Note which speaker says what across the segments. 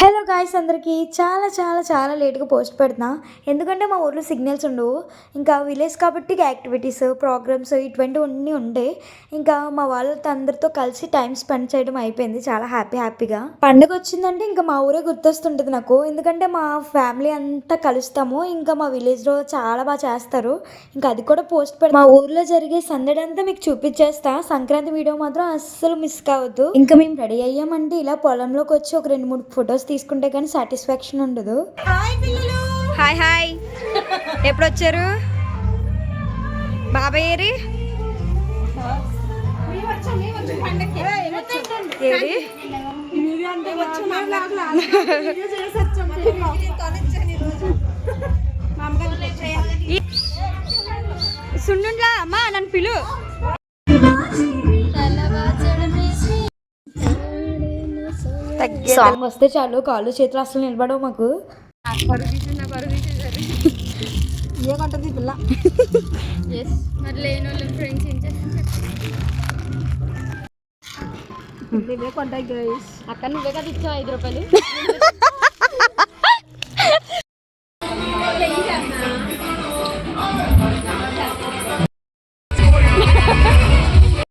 Speaker 1: Hello guys, అందరికీ చాలా చాలా చాలా లేట్గా పోస్ట్ పెడుతున్నా. ఎందుకంటే మా ఊర్లో సిగ్నల్స్ ఉండవు. ఇంకా విలేజ్ కాబట్టి యాక్టివిటీస్ ప్రోగ్రామ్స్ ఇటువంటివన్నీ ఉండే. ఇంకా మా వాళ్ళతో అందరితో కలిసి టైం స్పెండ్ చేయడం అయిపోయింది. చాలా హ్యాపీగా పండుగ వచ్చిందంటే ఇంకా మా ఊరే గుర్తొస్తుంటుంది నాకు. ఎందుకంటే మా ఫ్యామిలీ అంతా కలుస్తాము. ఇంకా మా విలేజ్లో చాలా బాగా చేస్తారు. ఇంకా అది కూడా పోస్ట్ పెడతా. మా ఊర్లో జరిగే సందడి అంతా మీకు చూపించేస్తా. సంక్రాంతి వీడియో మాత్రం అస్సలు మిస్ కావద్దు. ఇంకా మేము రెడీ అయ్యామంటే ఇలా పొలంలోకి వచ్చి ఒక 2-3 ఫొటోస్ తీసుకుంటే కానీ సాటిస్ఫాక్షన్ ఉండదు. హాయ్ హాయ్, ఎప్పుడు వచ్చారు బాబాయ్? ఏరి సున్నుండ్లా అమ్మా, నన్ను పిలు. సాంగ్ వస్తే చాలు, కాళ్ళు చేతులు అసలు నిలబడవు మాకు. ఏమంటుంది పిల్ల?
Speaker 2: అక్కడ నువ్వే కదా ఇచ్చావు 5 రూపాయలు.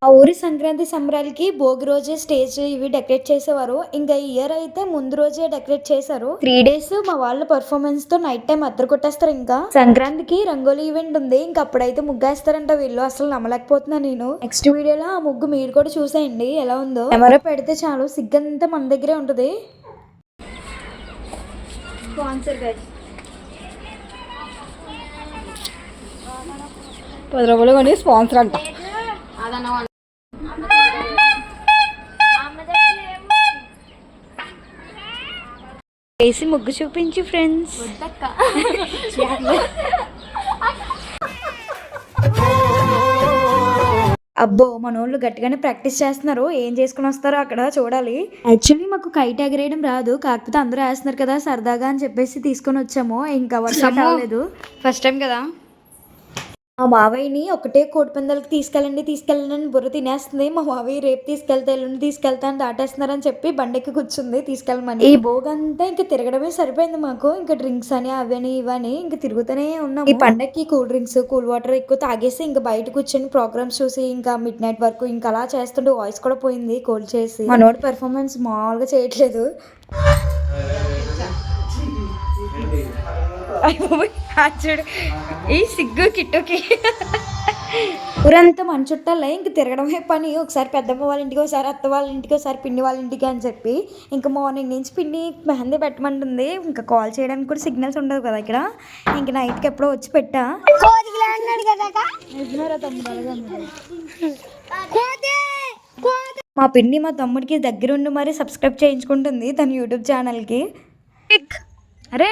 Speaker 1: ఆ ఊరి సంక్రాంతి సంబరాలకి భోగి రోజే స్టేజ్ ఇవి డెకరేట్ చేసేవారు. ఇంకా ఈ ఇయర్ అయితే ముందు రోజే డెకరేట్ చేశారు. 3 days మా వాళ్ళ పర్ఫార్మెన్స్ తో నైట్ టైం అద్దరు కొట్టేస్తారు. ఇంకా సంక్రాంతికి రంగోలీ ఈవెంట్ ఉంది. ఇంకా అప్పుడైతే ముగ్గేస్తారంట వీళ్ళు. అసలు నమ్మలేకపోతున్నా నేను. నెక్స్ట్ వీడియోలో ఆ ముగ్గు మీరు కూడా చూసేయండి ఎలా ఉందో. కెమెరా పెడితే చాలు, సిగ్గంతా మన దగ్గరే ఉంటుంది. స్పాన్సర్ గైస్
Speaker 2: 10 రూపాయలు కొని స్పాన్సర్ అంట.
Speaker 1: వేసి ముగ్గు చూపించు ఫ్రెండ్స్. అబ్బో, మనోళ్ళు గట్టిగానే ప్రాక్టీస్ చేస్తున్నారు. ఏం చేసుకుని వస్తారో అక్కడ చూడాలి. యాక్చువల్లీ మాకు కైట్ ఎగరేయడం రాదు, కాకపోతే అందరూ వేస్తున్నారు కదా సరదాగా అని చెప్పేసి తీసుకొని వచ్చాము. ఇంకా వర్షం రాలేదు, ఫస్ట్ టైం కదా. మా మావయ్యని ఒకటే కోడిపందాలకి తీసుకెళ్ళండి అని బుర్ర తినేస్తుంది. మా మావయ్య రేపు తీసుకెళ్తా ఎల్లుండి తీసుకెళ్తా అని దాటేస్తున్నారని చెప్పి బండెక్కి కూర్చుంది తీసుకెళ్ళమని. ఈ భోగంతా ఇంకా తిరగడమే సరిపోయింది మాకు. ఇంకా డ్రింక్స్ అని అవని ఇవని ఇంకా తిరుగుతూనే ఉన్నాం. ఈ పండక్కి కూల్ డ్రింక్స్ కూల్ వాటర్ ఎక్కువ తాగేసి ఇంకా బయట కూర్చొని ప్రోగ్రామ్స్ చూసి ఇంకా మిడ్ నైట్ వరకు ఇంకా అలా చేస్తుంటే వాయిస్ కూడా పోయింది కోల్డ్ చేసి. మనోడి పెర్ఫార్మెన్స్ మామూలుగా చేయట్లేదు. చూడు ఈ సిగ్గు కిట్టుకి. ఊరంతా మన చుట్టాలే, ఇంక తిరగడమే పని. ఒకసారి పెద్దమ్మ వాళ్ళ ఇంటికి, ఒకసారి అత్త వాళ్ళ ఇంటికి, ఒకసారి పిండి వాళ్ళ ఇంటికి అని చెప్పి ఇంకా మార్నింగ్ నుంచి పిండి మెహందీ పెట్టమంటుంది. ఇంకా కాల్ చేయడానికి కూడా సిగ్నల్స్ ఉండదు కదా ఇక్కడ. ఇంక నైట్కి ఎప్పుడో వచ్చి పెట్టా. మా పిండి మా తమ్ముడికి దగ్గరుండి మరి సబ్స్క్రైబ్ చేయించుకుంటుంది తన యూట్యూబ్ ఛానల్కి. అరే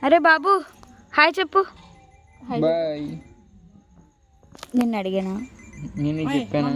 Speaker 1: అరే బాబు హాయ్ చెప్పు. నిన్ను అడిగానా?
Speaker 2: నేను చెప్పాను.